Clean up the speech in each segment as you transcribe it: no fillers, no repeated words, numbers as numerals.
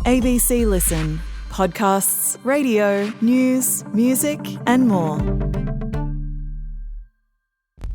ABC Listen. Podcasts, radio, news, music and more.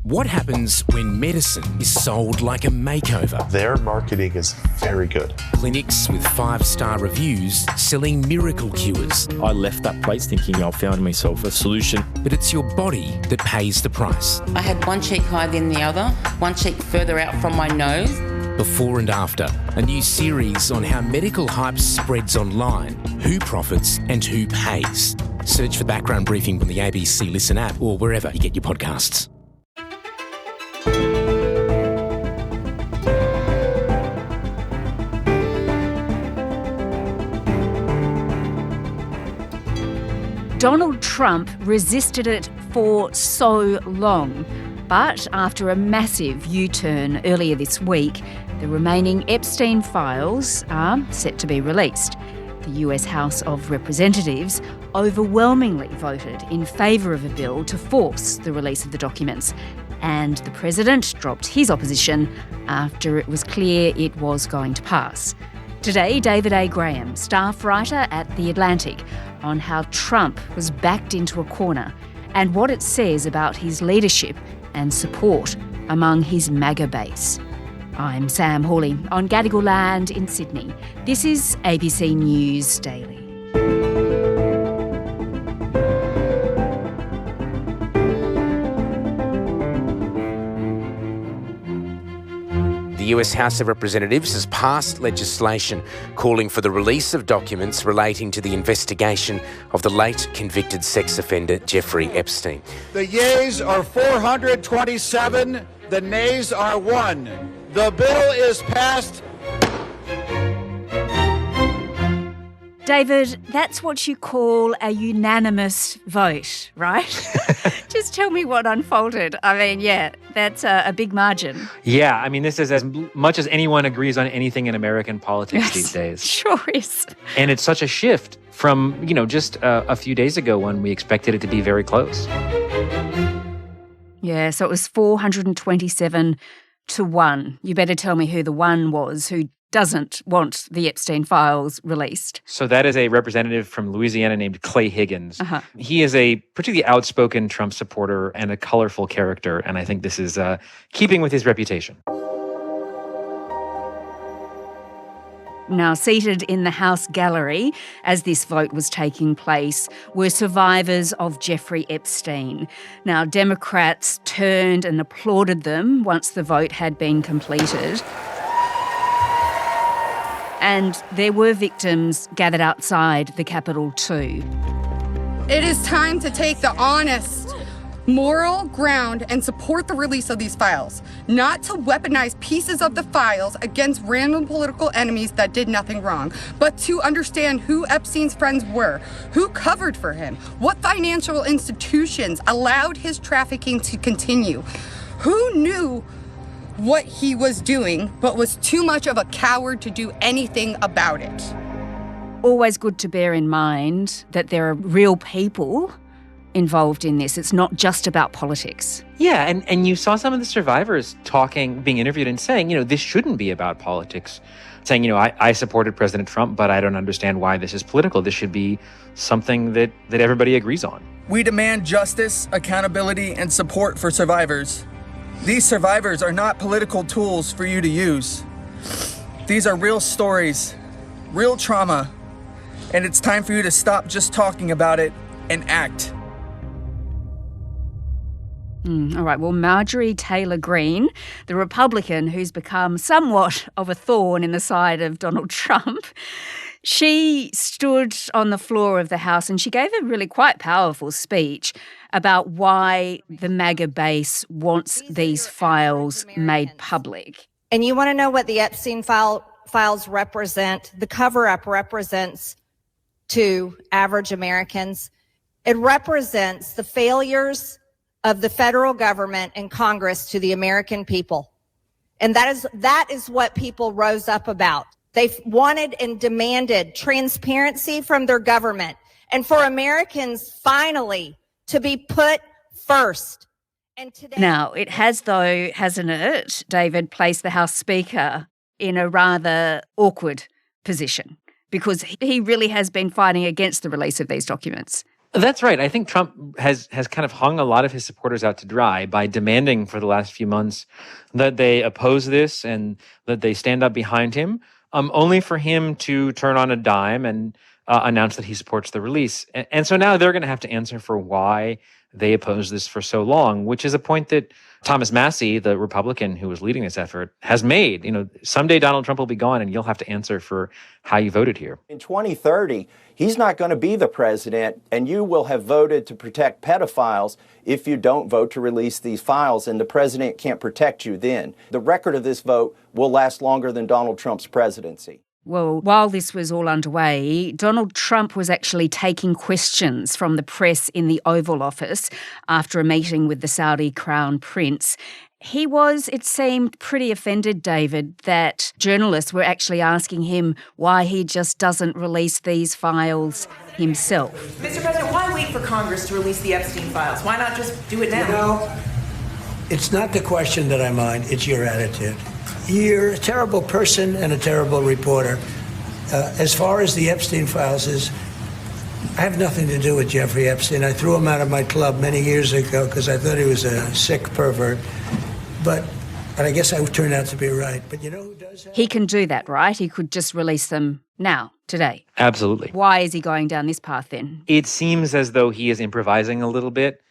What happens when medicine is sold like a makeover? Their marketing is very good. Clinics with 5-star reviews selling miracle cures. I left that place thinking I found myself a solution. But it's your body that pays the price. I had one cheek higher than the other, one cheek further out from my nose. Before and after, a new series on how medical hype spreads online, who profits and who pays. Search for Background Briefing on the ABC Listen app or wherever you get your podcasts. Donald Trump resisted it for so long, but after a massive U-turn earlier this week, the remaining Epstein files are set to be released. The US House of Representatives overwhelmingly voted in favour of a bill to force the release of the documents, and the president dropped his opposition after it was clear it was going to pass. Today, David A. Graham, staff writer at The Atlantic, on how Trump was backed into a corner and what it says about his leadership and support among his MAGA base. I'm Sam Hawley on Gadigal land in Sydney. This is ABC News Daily. The US House of Representatives has passed legislation calling for the release of documents relating to the investigation of the late convicted sex offender Jeffrey Epstein. The yeas are 427, the nays are 1. The bill is passed. David, that's what you call a unanimous vote, right? Just tell me what unfolded. I mean, yeah, that's a big margin. Yeah, I mean, this is as much as anyone agrees on anything in American politics these days. Sure is. And it's such a shift from, just a few days ago when we expected it to be very close. Yeah, so it was 427 to 1. You better tell me who the one was who doesn't want the Epstein files released. So that is a representative from Louisiana named Clay Higgins. He is a particularly outspoken Trump supporter and a colorful character, and I think this is keeping with his reputation. Now, seated in the House gallery as this vote was taking place were survivors of Jeffrey Epstein. Now, Democrats turned and applauded them once the vote had been completed. And there were victims gathered outside the Capitol too. It is time to take the honest, moral ground and support the release of these files, not to weaponize pieces of the files against random political enemies that did nothing wrong, but to understand who Epstein's friends were, who covered for him, what financial institutions allowed his trafficking to continue, who knew what he was doing, but was too much of a coward to do anything about it. Always good to bear in mind that there are real people involved in this. It's not just about politics. Yeah, and you saw some of the survivors being interviewed and saying, this shouldn't be about politics. Saying, I supported President Trump, but I don't understand why this is political. This should be something that everybody agrees on. We demand justice, accountability, and support for survivors. These survivors are not political tools for you to use. These are real stories, real trauma, and it's time for you to stop just talking about it and act. All right, well, Marjorie Taylor Greene, the Republican who's become somewhat of a thorn in the side of Donald Trump, she stood on the floor of the House and she gave a really quite powerful speech about why the MAGA base wants these files made public. And you want to know what the Epstein files represent, the cover-up represents to average Americans? It represents the failures of the federal government and Congress to the American people. And that is what people rose up about. They wanted and demanded transparency from their government and for Americans finally to be put first. And today, now, it has, though, hasn't it, David, placed the House Speaker in a rather awkward position. because he really has been fighting against the release of these documents. That's right. I think Trump has kind of hung a lot of his supporters out to dry by demanding for the last few months that they oppose this and that they stand up behind him, only for him to turn on a dime and announce that he supports the release. And so now they're going to have to answer for why they opposed this for so long, which is a point that Thomas Massie, the Republican who was leading this effort, has made. Someday Donald Trump will be gone and you'll have to answer for how you voted here. In 2030, he's not going to be the president, and you will have voted to protect pedophiles if you don't vote to release these files, and the president can't protect you then. The record of this vote will last longer than Donald Trump's presidency. Well, while this was all underway, Donald Trump was actually taking questions from the press in the Oval Office after a meeting with the Saudi Crown Prince. He was, it seemed, pretty offended, David, that journalists were actually asking him why he just doesn't release these files himself. Mr. President, why wait for Congress to release the Epstein files? Why not just do it now? It's not the question that I mind, it's your attitude. You're a terrible person and a terrible reporter. As far as the Epstein files is, I have nothing to do with Jeffrey Epstein. I threw him out of my club many years ago because I thought he was a sick pervert. But I guess I turned out to be right. But you know who does that? He can do that, right? He could just release them now, today. Absolutely. Why is he going down this path then? It seems as though he is improvising a little bit.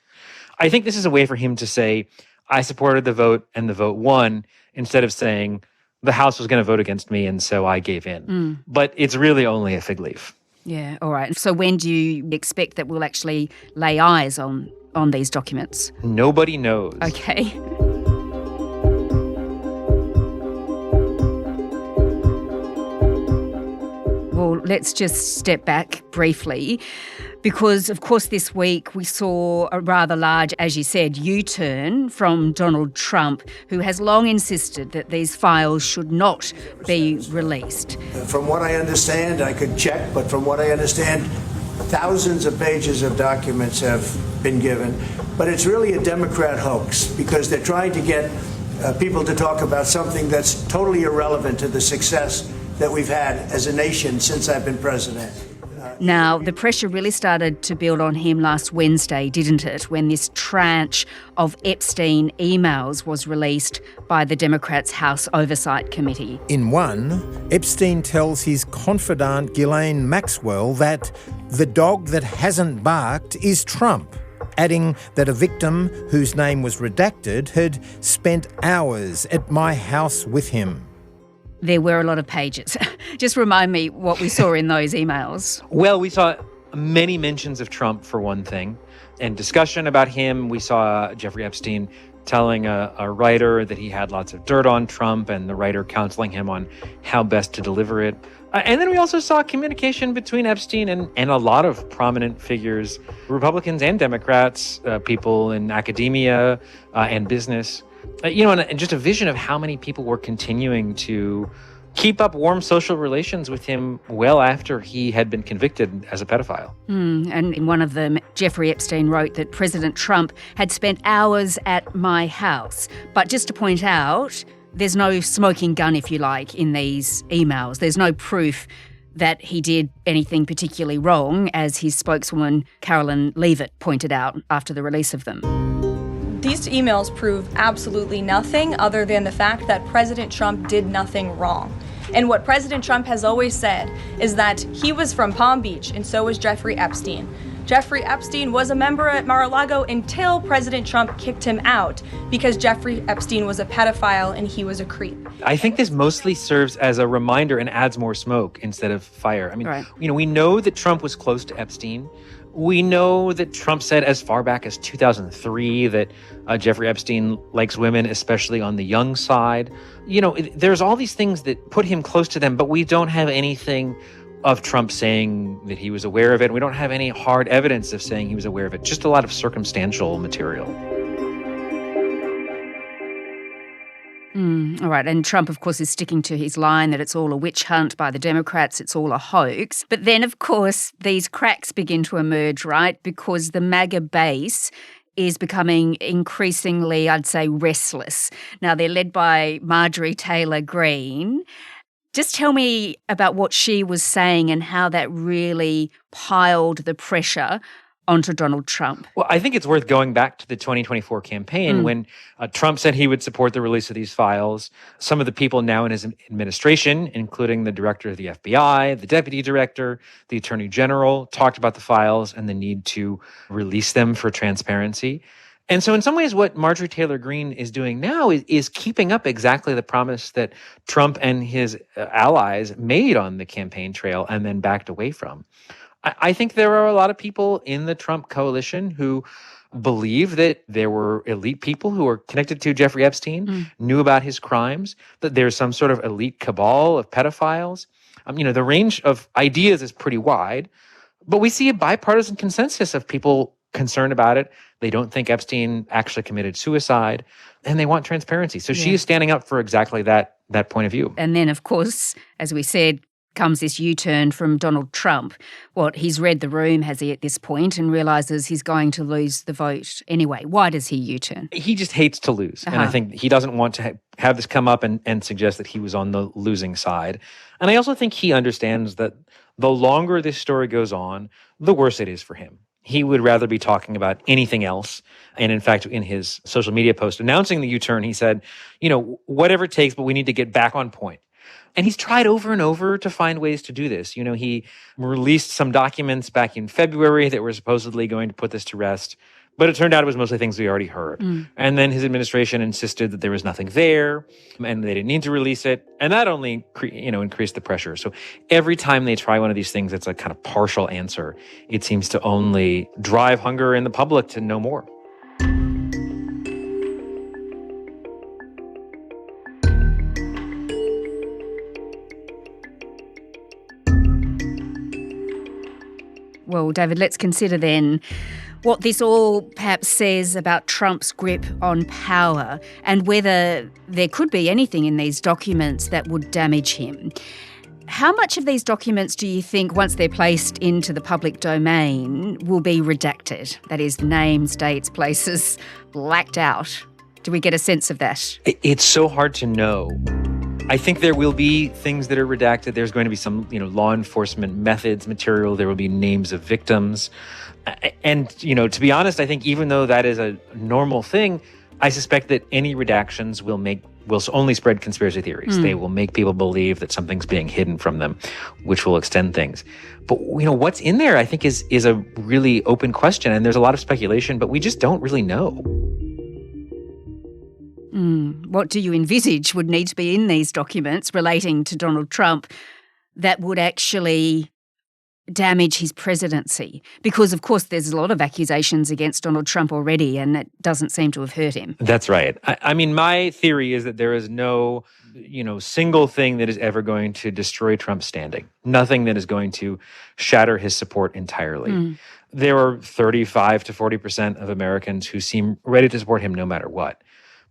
I think this is a way for him to say, I supported the vote and the vote won, instead of saying the House was going to vote against me and so I gave in. But it's really only a fig leaf. Yeah, all right. So when do you expect that we'll actually lay eyes on these documents? Nobody knows. Okay. Well, let's just step back briefly because, of course, this week we saw a rather large, as you said, U-turn from Donald Trump, who has long insisted that these files should not be released. From what I understand, I could check, but from what I understand, thousands of pages of documents have been given. But it's really a Democrat hoax because they're trying to get people to talk about something that's totally irrelevant to the success that we've had as a nation since I've been president. Now, the pressure really started to build on him last Wednesday, didn't it, when this tranche of Epstein emails was released by the Democrats' House Oversight Committee. In one, Epstein tells his confidant Ghislaine Maxwell that the dog that hasn't barked is Trump, adding that a victim whose name was redacted had spent hours at my house with him. There were a lot of pages. Just remind me what we saw in those emails. Well, we saw many mentions of Trump, for one thing, and discussion about him. We saw Jeffrey Epstein telling a writer that he had lots of dirt on Trump and the writer counseling him on how best to deliver it. And then we also saw communication between Epstein and a lot of prominent figures, Republicans and Democrats, people in academia and business. And just a vision of how many people were continuing to keep up warm social relations with him well after he had been convicted as a pedophile. And in one of them, Jeffrey Epstein wrote that President Trump had spent hours at my house. But just to point out, there's no smoking gun, if you like, in these emails. There's no proof that he did anything particularly wrong, as his spokeswoman, Carolyn Leavitt, pointed out after the release of them. These emails prove absolutely nothing other than the fact that President Trump did nothing wrong. And what President Trump has always said is that he was from Palm Beach, and so was Jeffrey Epstein. Jeffrey Epstein was a member at Mar-a-Lago until President Trump kicked him out because Jeffrey Epstein was a pedophile and he was a creep. I think this mostly serves as a reminder and adds more smoke instead of fire. I mean, right. We know that Trump was close to Epstein. We know that Trump said as far back as 2003 that Jeffrey Epstein likes women, especially on the young side. There's all these things that put him close to them, but we don't have anything of Trump saying that he was aware of it. We don't have any hard evidence of saying he was aware of it, just a lot of circumstantial material. All right, and Trump, of course, is sticking to his line that it's all a witch hunt by the Democrats, it's all a hoax. But then, of course, these cracks begin to emerge, right, because the MAGA base is becoming increasingly, I'd say, restless. Now, they're led by Marjorie Taylor Greene. Just tell me about what she was saying and how that really piled the pressure onto Donald Trump. Well, I think it's worth going back to the 2024 campaign when Trump said he would support the release of these files. Some of the people now in his administration, including the director of the FBI, the deputy director, the attorney general, talked about the files and the need to release them for transparency. And so in some ways, what Marjorie Taylor Greene is doing now is keeping up exactly the promise that Trump and his allies made on the campaign trail and then backed away from. I think there are a lot of people in the Trump coalition who believe that there were elite people who were connected to Jeffrey Epstein, knew about his crimes, that there's some sort of elite cabal of pedophiles. The range of ideas is pretty wide, but we see a bipartisan consensus of people concerned about it. They don't think Epstein actually committed suicide, and they want transparency. So she is standing up for exactly that point of view. And then, of course, as we said, comes this U-turn from Donald Trump. He's read the room, has he, at this point, and realises he's going to lose the vote anyway. Why does he U-turn? He just hates to lose. And I think he doesn't want to have this come up and suggest that he was on the losing side. And I also think he understands that the longer this story goes on, the worse it is for him. He would rather be talking about anything else. And in fact, in his social media post announcing the U-turn, he said, whatever it takes, but we need to get back on point. And he's tried over and over to find ways to do this. He released some documents back in February that were supposedly going to put this to rest, but it turned out it was mostly things we already heard. And then his administration insisted that there was nothing there and they didn't need to release it. And that only increased the pressure. So every time they try one of these things, it's a kind of partial answer. It seems to only drive hunger in the public to know more. Well, David, let's consider then what this all perhaps says about Trump's grip on power and whether there could be anything in these documents that would damage him. How much of these documents do you think, once they're placed into the public domain, will be redacted? That is, names, dates, places, blacked out. Do we get a sense of that? It's so hard to know. I think there will be things that are redacted. There's going to be some, law enforcement methods material. There will be names of victims. And, to be honest, I think even though that is a normal thing, I suspect that any redactions will only spread conspiracy theories. They will make people believe that something's being hidden from them, which will extend things. But, what's in there, I think, is a really open question. And there's a lot of speculation, but we just don't really know. What do you envisage would need to be in these documents relating to Donald Trump that would actually damage his presidency? Because, of course, there's a lot of accusations against Donald Trump already, and it doesn't seem to have hurt him. That's right. I mean, my theory is that there is no, single thing that is ever going to destroy Trump's standing. Nothing that is going to shatter his support entirely. There are 35 to 40% of Americans who seem ready to support him no matter what.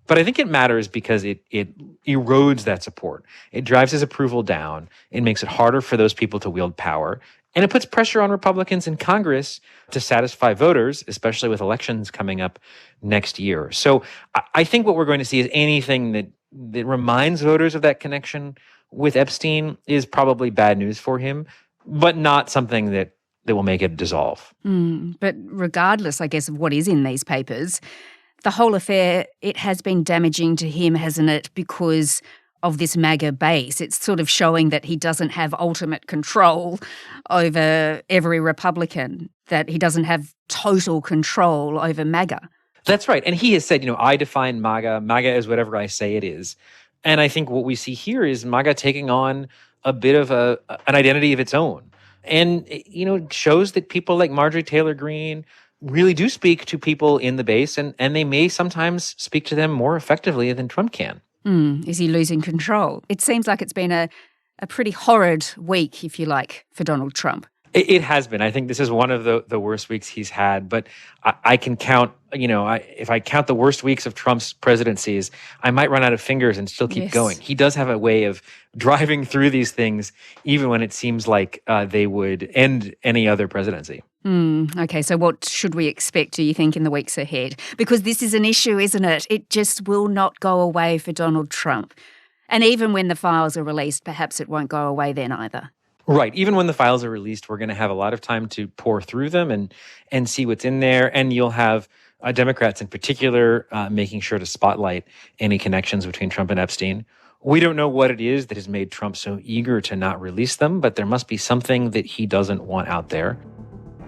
But I think it matters because it erodes that support. It drives his approval down. It makes it harder for those people to wield power. And it puts pressure on Republicans in Congress to satisfy voters, especially with elections coming up next year. So I think what we're going to see is anything that reminds voters of that connection with Epstein is probably bad news for him, but not something that will make it dissolve. But regardless, I guess, of what is in these papers, the whole affair, it has been damaging to him, hasn't it, because of this MAGA base. It's sort of showing that he doesn't have ultimate control over every Republican, that he doesn't have total control over MAGA. That's right. And he has said, I define MAGA. MAGA is whatever I say it is. And I think what we see here is MAGA taking on a bit of an identity of its own. And, it shows that people like Marjorie Taylor Greene really do speak to people in the base, and they may sometimes speak to them more effectively than Trump can. Is he losing control? It seems like it's been a pretty horrid week, if you like, for Donald Trump. It has been. I think this is one of the worst weeks he's had. But I can count, if I count the worst weeks of Trump's presidencies, I might run out of fingers and still keep going. He does have a way of driving through these things, even when it seems like they would end any other presidency. Okay, so what should we expect, do you think, in the weeks ahead? Because this is an issue, isn't it? It just will not go away for Donald Trump. And even when the files are released, perhaps it won't go away then either. Right. Even when the files are released, we're going to have a lot of time to pore through them and see what's in there. And you'll have Democrats in particular making sure to spotlight any connections between Trump and Epstein. We don't know what it is that has made Trump so eager to not release them, but there must be something that he doesn't want out there.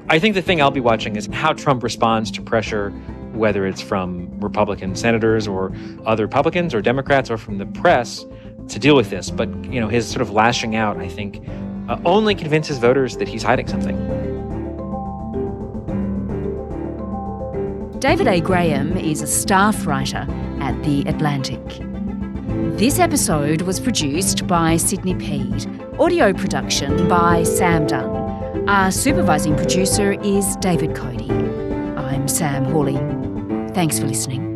I think the thing I'll be watching is how Trump responds to pressure, whether it's from Republican senators or other Republicans or Democrats or from the press to deal with this. But, his sort of lashing out, I think, only convinces voters that he's hiding something. David A. Graham is a staff writer at The Atlantic. This episode was produced by Sydney Peed. Audio production by Sam Dunn. Our supervising producer is David Cody. I'm Sam Hawley. Thanks for listening.